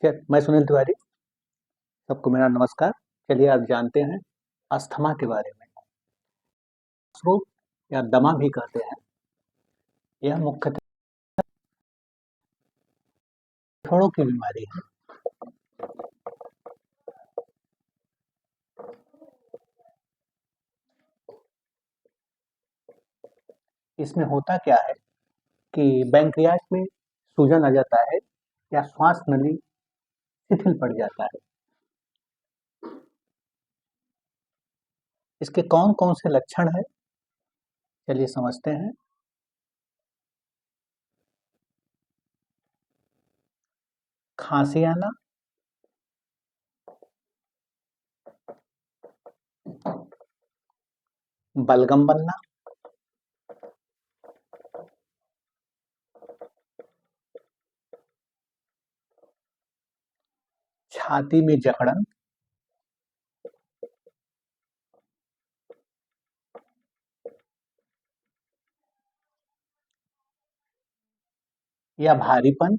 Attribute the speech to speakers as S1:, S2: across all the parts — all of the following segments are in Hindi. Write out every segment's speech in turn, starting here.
S1: मैं सुनील तिवारी। सबको मेरा नमस्कार। चलिए आज जानते हैं अस्थमा के बारे में। रोग या दमा भी कहते हैं। यह मुख्यतः फेफड़ों की बीमारी है। इसमें होता क्या है कि पैंक्रियाज में सूजन आ जाता है या श्वास नली शिथिल पड़ जाता है। इसके कौन कौन से लक्षण हैं, चलिए समझते हैं। खांसी आना, बलगम बनना, छाती में जकड़न, या भारीपन,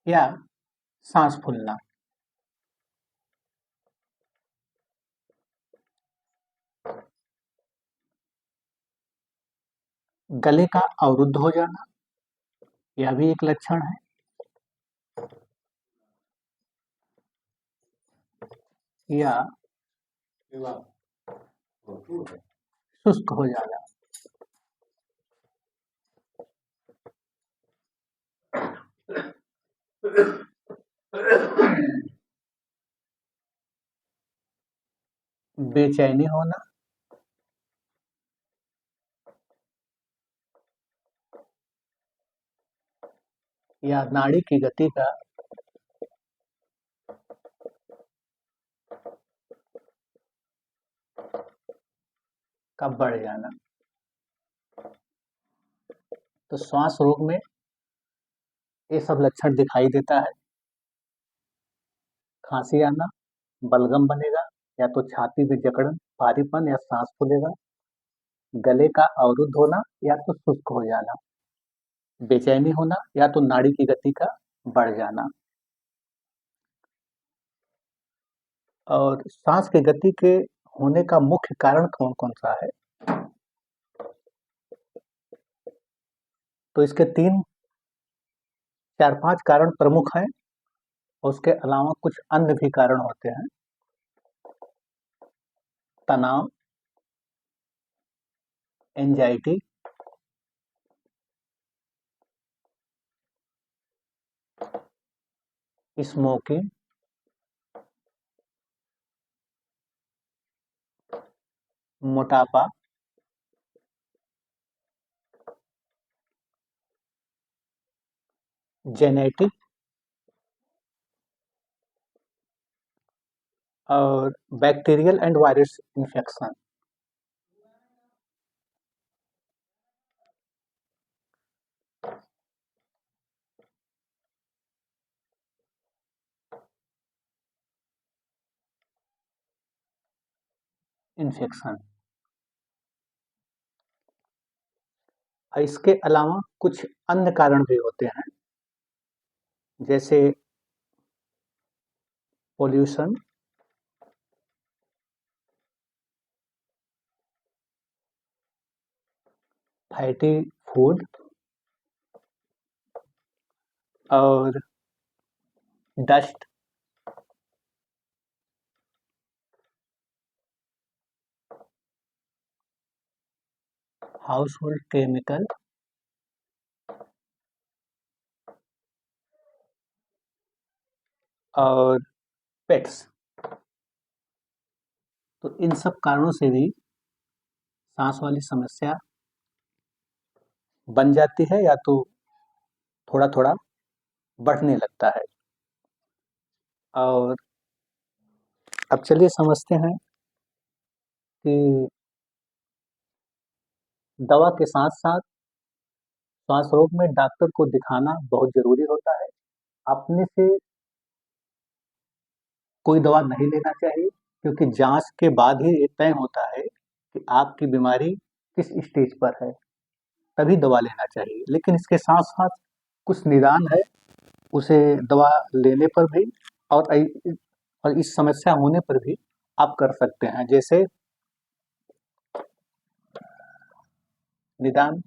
S1: या सांस फूलना। गले का अवरुद्ध हो जाना, यह भी एक लक्षण है। या शुष्क हो जाना। बेचैनी होना, या नाड़ी की गति का बढ़ जाना। तो श्वास रोग में ये सब लक्षण दिखाई देता है। खांसी आना, बलगम बनेगा, या तो छाती में जकड़न, भारीपन या सांस फूलेगा, गले का अवरुद्ध होना या तो शुष्क हो जाना, बेचैनी होना या तो नाड़ी की गति का बढ़ जाना। और सांस की गति के होने का मुख्य कारण कौन कौन सा है? तो इसके 3, 4, 5 कारण प्रमुख हैं। उसके अलावा कुछ अन्य भी कारण होते हैं। तनाव, एंजाइटी, स्मोकिंग, मोटापा, जेनेटिक और bacterial and virus infection. Infection. इसके अलावा कुछ अन्य कारण भी होते हैं, जैसे पोल्यूशन, फैटी फूड और डस्ट, हाउस होल्ड केमिकल और पेट्स। तो इन सब कारणों से भी सांस वाली समस्या बन जाती है या तो थोड़ा थोड़ा बढ़ने लगता है। और अब चलिए समझते हैं कि दवा के साथ साथ श्वास रोग में डॉक्टर को दिखाना बहुत जरूरी होता है। अपने से कोई दवा नहीं लेना चाहिए, क्योंकि जांच के बाद ही ये तय होता है कि आपकी बीमारी किस स्टेज पर है। तभी दवा लेना चाहिए। लेकिन इसके साथ-साथ कुछ निदान है, उसे दवा लेने पर भी और इस समस्या होने पर भी आप कर सकते हैं। जैसे निदान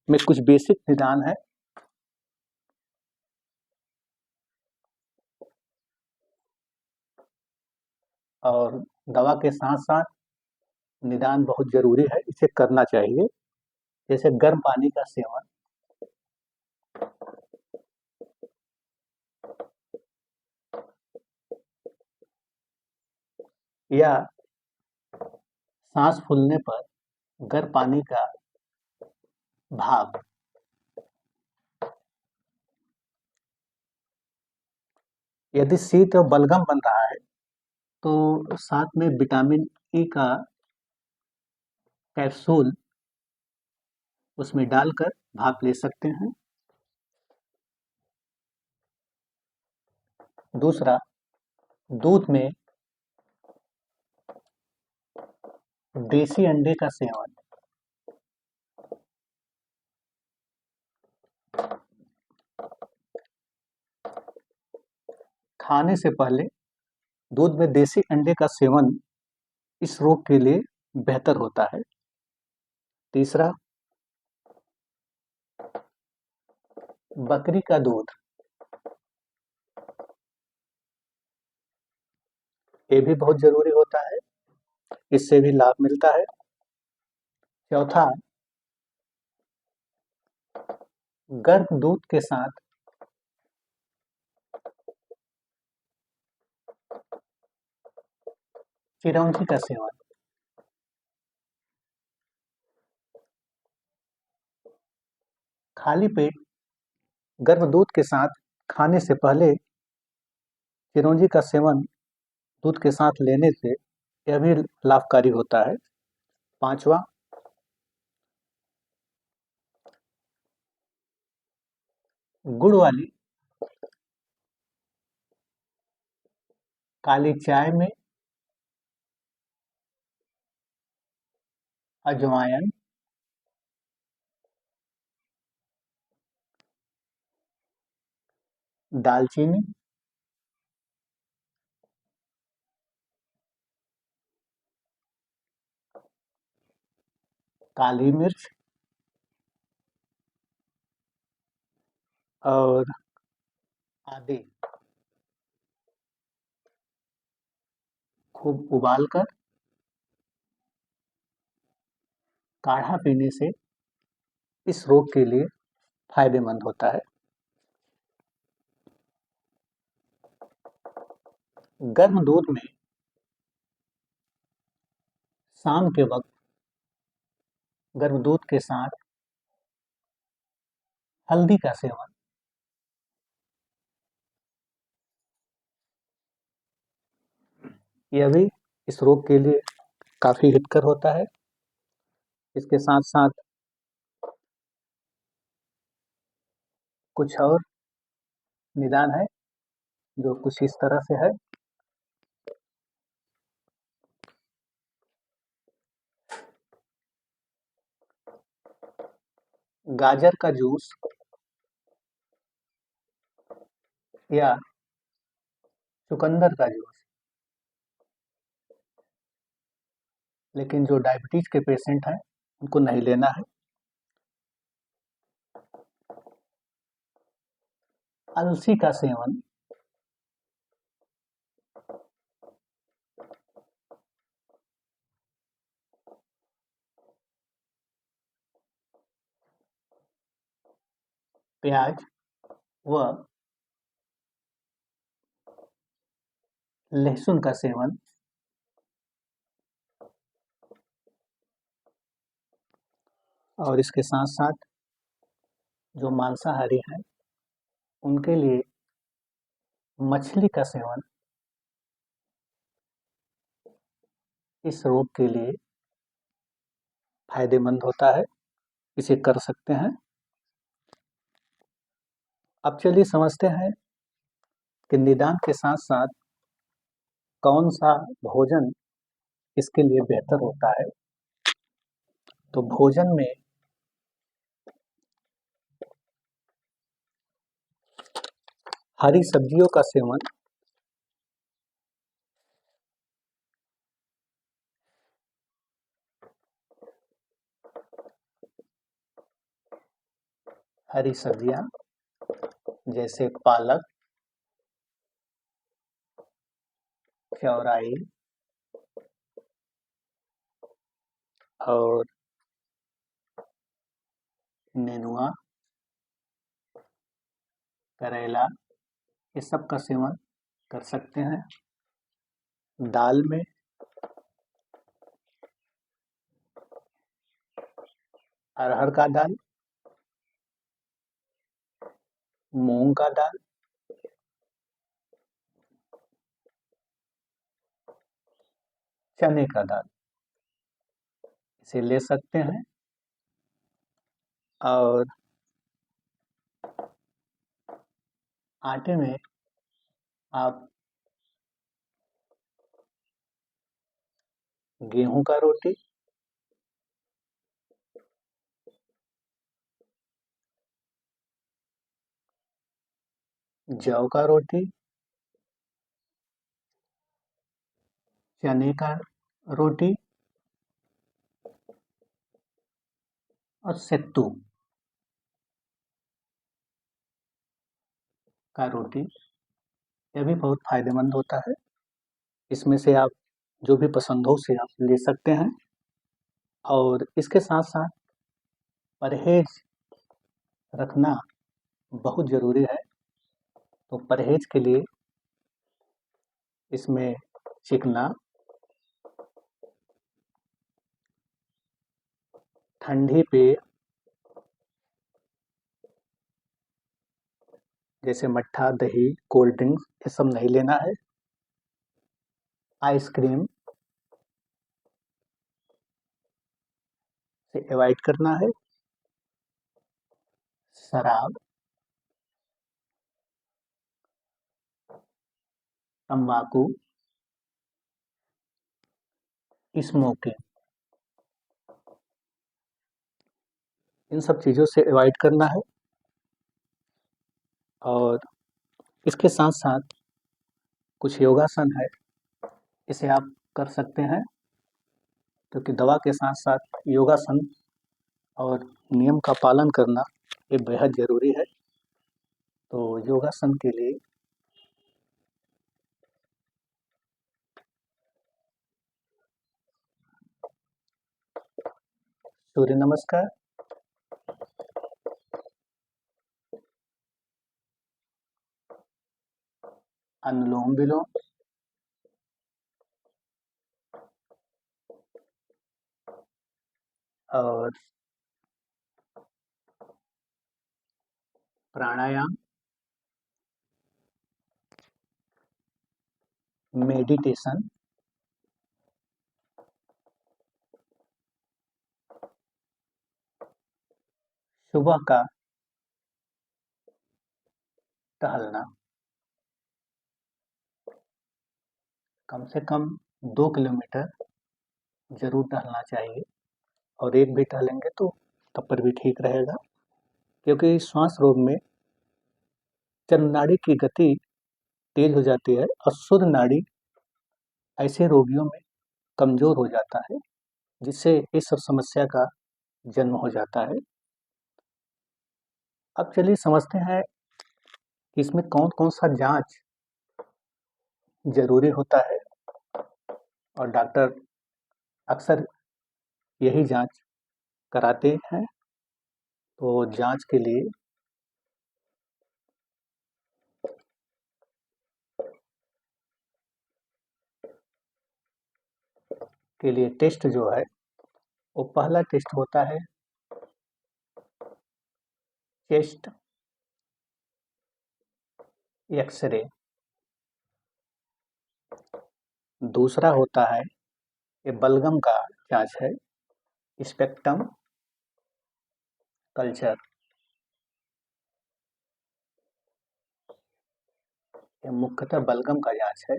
S1: में कुछ बेसिक निदान है। और दवा के साथ-साथ निदान बहुत ज़रूरी है, इसे करना चाहिए। जैसे गर्म पानी का सेवन, या सांस फूलने पर गर्म पानी का भाप। यदि शीत और बलगम बन रहा है तो साथ में विटामिन ई का कैप्सूल उसमें डालकर भाप ले सकते हैं। दूसरा, दूध में देसी अंडे का सेवन। खाने से पहले दूध में देसी अंडे का सेवन इस रोग के लिए बेहतर होता है। तीसरा, बकरी का दूध, ये भी बहुत जरूरी होता है, इससे भी लाभ मिलता है। चौथा, गर्म दूध के साथ चिरौंजी का सेवन। खाली पेट गर्म दूध के साथ खाने से पहले चिरौंजी का सेवन दूध के साथ लेने से यह भी लाभकारी होता है। पांचवा, गुड़ वाली काली चाय में अजवाइन, दालचीनी, काली मिर्च और आदि खूब उबालकर काढ़ा पीने से इस रोग के लिए फायदेमंद होता है। गर्म दूध में शाम के वक्त गर्म दूध के साथ हल्दी का सेवन, यह भी इस रोग के लिए काफी हितकर होता है। इसके साथ साथ कुछ और निदान है जो कुछ इस तरह से है। गाजर का जूस या चुकंदर का जूस, लेकिन जो डायबिटीज के पेशेंट हैं उनको नहीं लेना है। अलसी का सेवन, प्याज व लहसुन का सेवन, और इसके साथ साथ जो मांसाहारी हैं उनके लिए मछली का सेवन इस रोग के लिए फायदेमंद होता है, इसे कर सकते हैं। अब चलिए समझते हैं कि निदान के साथ साथ कौन सा भोजन इसके लिए बेहतर होता है। तो भोजन में हरी सब्जियों का सेवन हरी सब्जियां जैसे पालक, चौराई और नेनुआ, करेला, ये सब का सेवन कर सकते हैं। दाल में अरहर का दाल, मूंग का दाल, चने का दाल, इसे ले सकते हैं। और आटे में आप गेहूं का रोटी, जौ का रोटी, चने का रोटी और सत्तू का रोटी, यह भी बहुत फायदेमंद होता है। इसमें से आप जो भी पसंद हो उसे आप ले सकते हैं। और इसके साथ साथ परहेज रखना बहुत ज़रूरी है। तो परहेज के लिए इसमें चिकना, ठंडी पेय जैसे मट्ठा, दही, कोल्ड ड्रिंक्स, ये सब नहीं लेना है। आइसक्रीम से अवॉइड करना है। शराब, तंबाकू, स्मोकिंग, इन सब चीज़ों से अवॉइड करना है। और इसके साथ साथ कुछ योगासन है, इसे आप कर सकते हैं, क्योंकि दवा के साथ साथ योगासन और नियम का पालन करना ये बेहद ज़रूरी है। तो योगासन के लिए सूर्य नमस्कार, अनुलोम विलोम, और प्राणायाम, मेडिटेशन, सुबह का टहलना, कम से कम 2 किलोमीटर ज़रूर टहलना चाहिए। और एक भी टहलेंगे तो तब पर भी ठीक रहेगा, क्योंकि श्वास रोग में जब नाड़ी की गति तेज हो जाती है और शुद्ध नाड़ी ऐसे रोगियों में कमजोर हो जाता है, जिससे इस सब समस्या का जन्म हो जाता है। अब चलिए समझते हैं कि इसमें कौन कौन सा जांच जरूरी होता है, और डॉक्टर अक्सर यही जांच कराते हैं। तो जांच के लिए टेस्ट जो है, वो पहला टेस्ट होता है चेस्ट एक्सरे। दूसरा होता है ये बलगम का जांच है, स्पेक्ट्रम कल्चर। ये मुख्यतः बलगम का जांच है।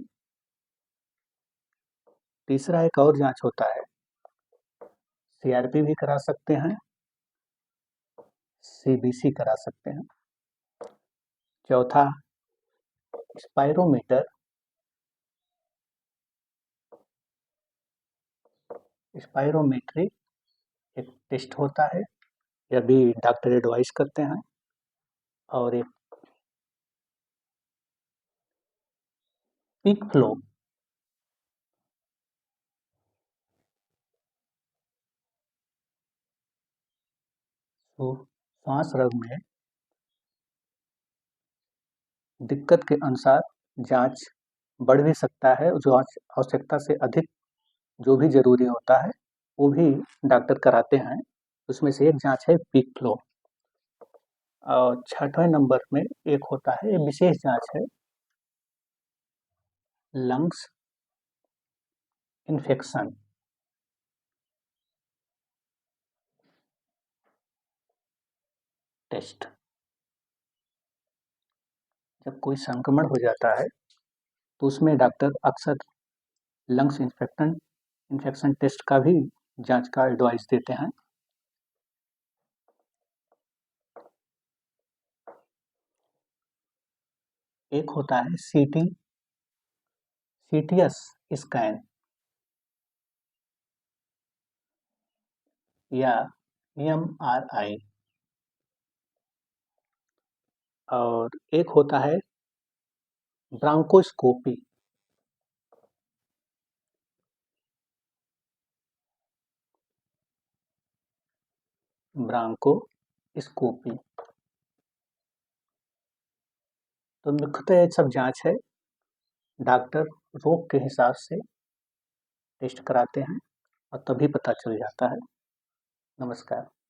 S1: तीसरा एक और जांच होता है सीआरपी भी करा सकते हैं, सीबीसी करा सकते हैं। चौथा, स्पायरोमीटर। स्पायरोमेट्री एक टेस्ट होता है, यह भी डॉक्टर एडवाइस करते हैं। और एक पीक फ्लो। तो श्वास रोग में दिक्कत के अनुसार जांच बढ़ भी सकता है, जो आवश्यकता से अधिक जो भी जरूरी होता है वो भी डॉक्टर कराते हैं। उसमें से एक जांच है पीक फ्लो। और छठवें नंबर में एक होता है, विशेष जांच है, लंग्स इन्फेक्शन टेस्ट। जब कोई संक्रमण हो जाता है तो उसमें डॉक्टर अक्सर लंग्स इन्फेक्शन टेस्ट का भी जांच का एडवाइस देते हैं। एक होता है सीटीएस स्कैन या एमआरआई। और एक होता है ब्रांकोस्कोपी। ब्रांकोस्कोपी। तो मुख्यतः ये सब जांच है, डॉक्टर रोग के हिसाब से टेस्ट कराते हैं और तभी पता चल जाता है। नमस्कार।